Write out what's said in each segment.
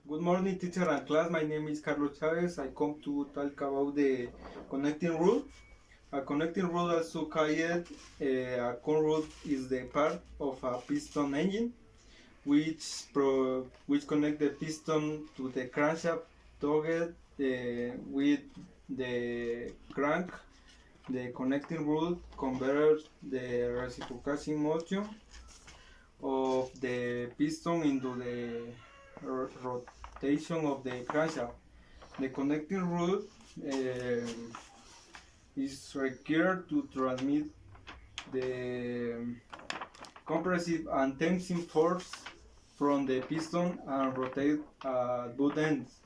Good morning, teacher and class. My name is Carlos Chavez. I come to talk about the connecting rod. A connecting rod, also called a con rod, is the part of a piston engine which connect the piston to the crankshaft target with the crank. The connecting rod converts the reciprocating motion of the piston into the rotation of the crankshaft. The connecting rod is required to transmit the compressive and tensing force from the piston and rotate at both ends.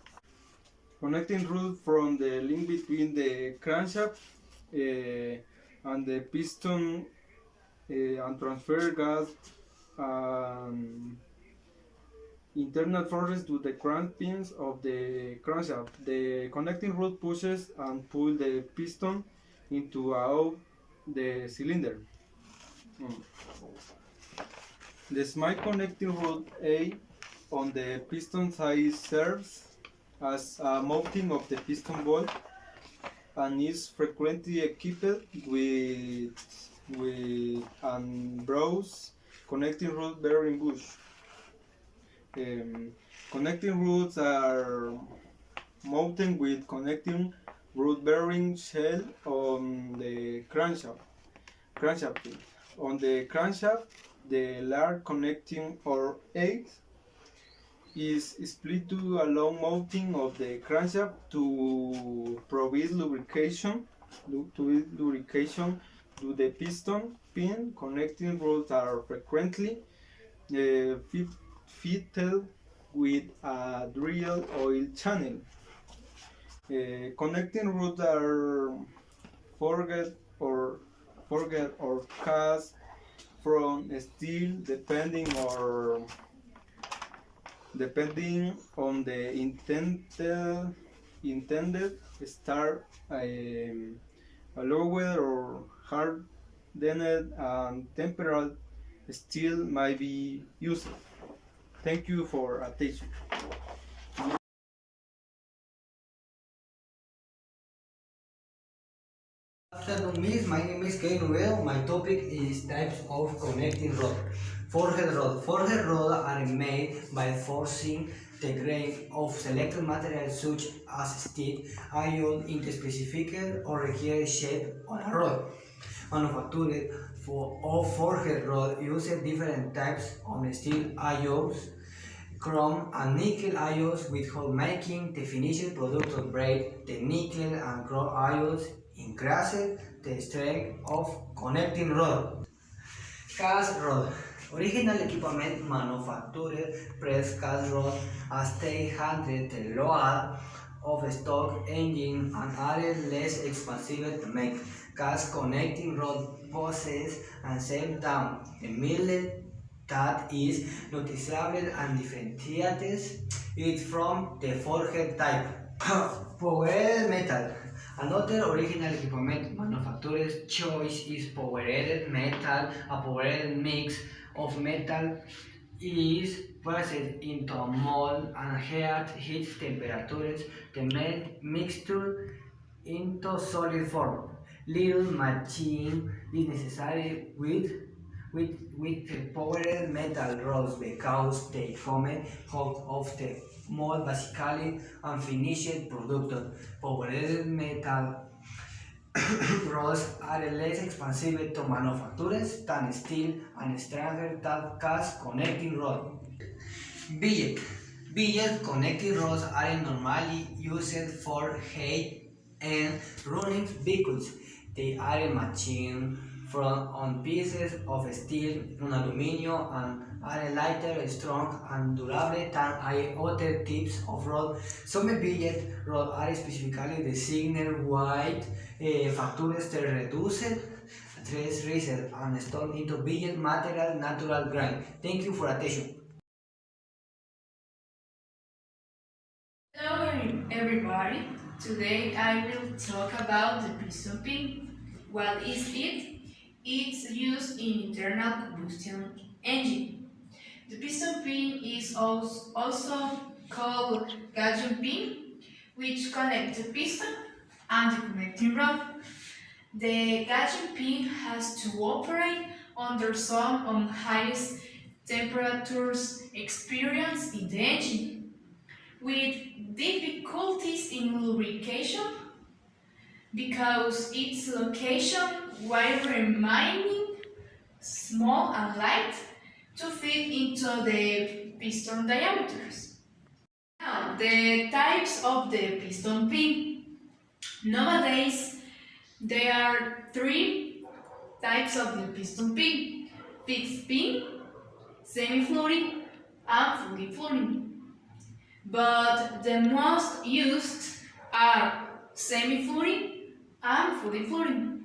Connecting rod from the link between the crankshaft and the piston and transfer gas and internal forces to the crank pins of the crankshaft. The connecting rod pushes and pulls the piston into out the cylinder. The small connecting rod A on the piston side serves as a mounting of the piston bolt and is frequently equipped with an brose connecting rod bearing bush. Connecting rods are mounted with connecting rod bearing shell on the crankshaft. On the crankshaft, the large connecting or egg is split to a long mounting of the crankshaft to provide lubrication to the piston pin. Connecting rods are frequently fitted with a drill oil channel. Connecting rods are forged or cast from steel depending on the intended start. A lower or hardened and tempered steel might be used. Thank you for attention. Afternoon, Miss. My name is Kay Noel. My topic is types of connecting rod. Forehead rod. Forehead rod are made by forcing the grain of selected material such as steel, iron into specific or required shape on a rod. Manufactured of forehead rod uses different types of steel ions, chrome and nickel ions with hole making the finished product of braid. The nickel and chrome ions increase the strength of connecting rod. Cast rod. Original equipment manufactured press cast rod as they handled the load of stock engine and are less expensive to make. Cast connecting rod possess and same down the middle that is noticeable and differentiates it from the forehead type. Powered metal. Another original equipment manufacturer's choice is powered metal. A powered mix of metal is pressed into a mold and at heat temperatures the mixture into solid form. Little machine is necessary with the powered metal rods because they come out of the mold basically and finished product. Powered metal rods are less expensive to manufacture than steel and stronger than cast connecting rod. Billet. Billet connecting rods are normally used for height and running vehicles. They are machined from on pieces of steel and aluminum and are lighter, strong, and durable than other types of rod. Some billet rods are specifically designed with factors to reduce stress risk and stone into billet material natural grind. Thank you for attention. Hello everybody, today I will talk about the piston pin. What is it? It's used in internal combustion engine. The piston pin is also called gauge pin, which connect the piston and the connecting rod. The gauge pin has to operate under some of the highest temperatures experienced in the engine, with difficulties in lubrication because its location while remaining small and light to fit into the piston diameters. Now, the types of the piston pin. Nowadays, there are three types of the piston pin: fixed pin, semi-fluted, and fully fluted. But the most used are semi-fluted and fully fluted.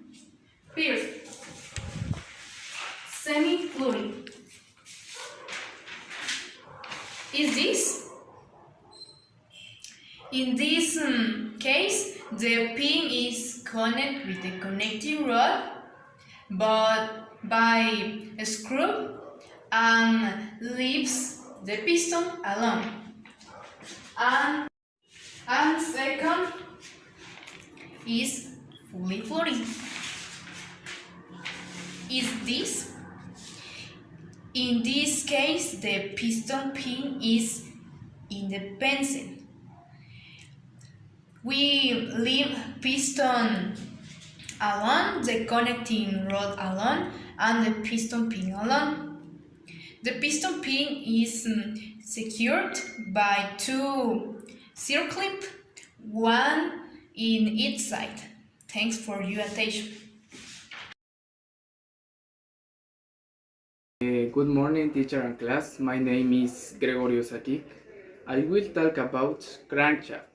First, semi-fluted. Is this? In this case, the pin is connected with the connecting rod, but by a screw and leaves the piston alone. And, and second is fully floating. Is this? In this case, the piston pin is independent. We leave piston alone, the connecting rod alone, and the piston pin alone. The piston pin is secured by two circlips, one in each side. Thanks for your attention. Good morning, teacher and class. My name is Gregorio Sakik. I will talk about crankshaft.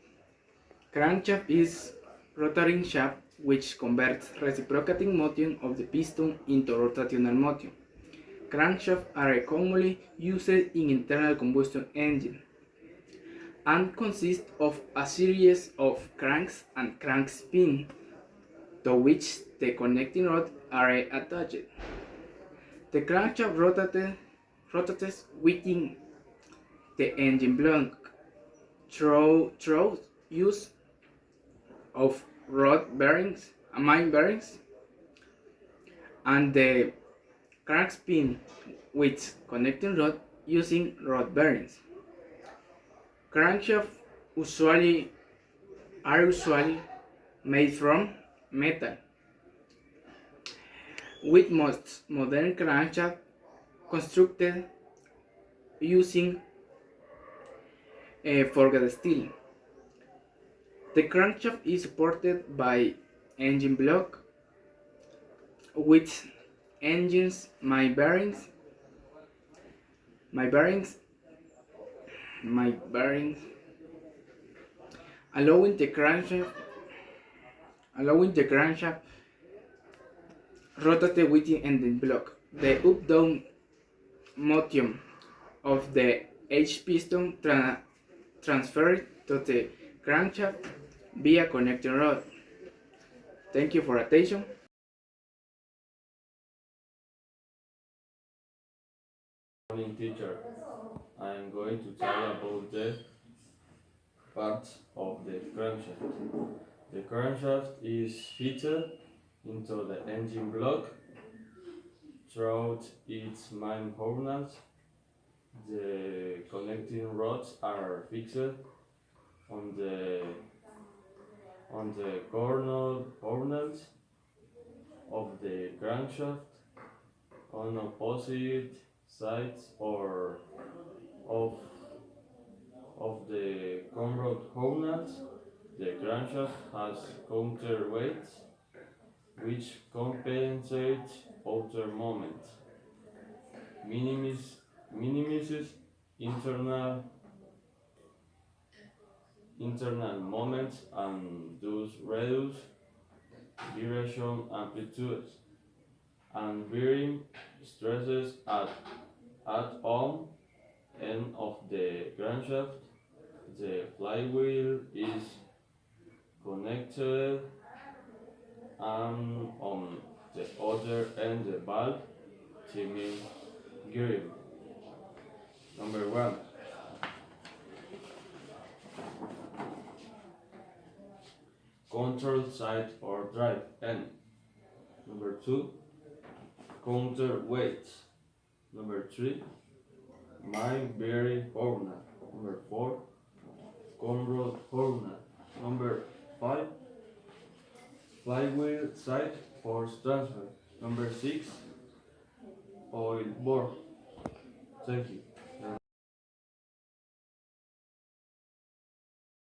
Crankshaft is rotating shaft which converts reciprocating motion of the piston into rotational motion. Crankshafts are commonly used in internal combustion engines and consist of a series of cranks and crankspins to which the connecting rods are attached. The crankshaft rotates within the engine block through use of rod bearings, main bearings, and the crankspin with connecting rod using rod bearings. Crankshafts usually made from metal, with most modern crankshafts constructed using forged steel. The crankshaft is supported by engine block with engines my bearings allowing the crankshaft rotate within engine block. The up-down motion of the H piston transferred to the crankshaft via connecting rod. Thank you for attention. Morning, teacher. I'm going to tell you about the parts of the crankshaft. The crankshaft is fitted into the engine block throughout its main hornets. The connecting rods are fixed on the corner hornets of the crankshaft on opposite sides or of the conrod hornets. The crankshaft has counterweights which compensate outer moment, minimizes internal moments and thus reduce vibration amplitudes and bearing stresses at on end of the crankshaft. The flywheel is connected and on the other end the valve timing gearing. Number one, control side or drive N. Number 2, counterweight. Number 3, my bearing horn. Number 4, conrod horn. Number 5, flywheel side force transfer. Number 6, oil bore. Thank you.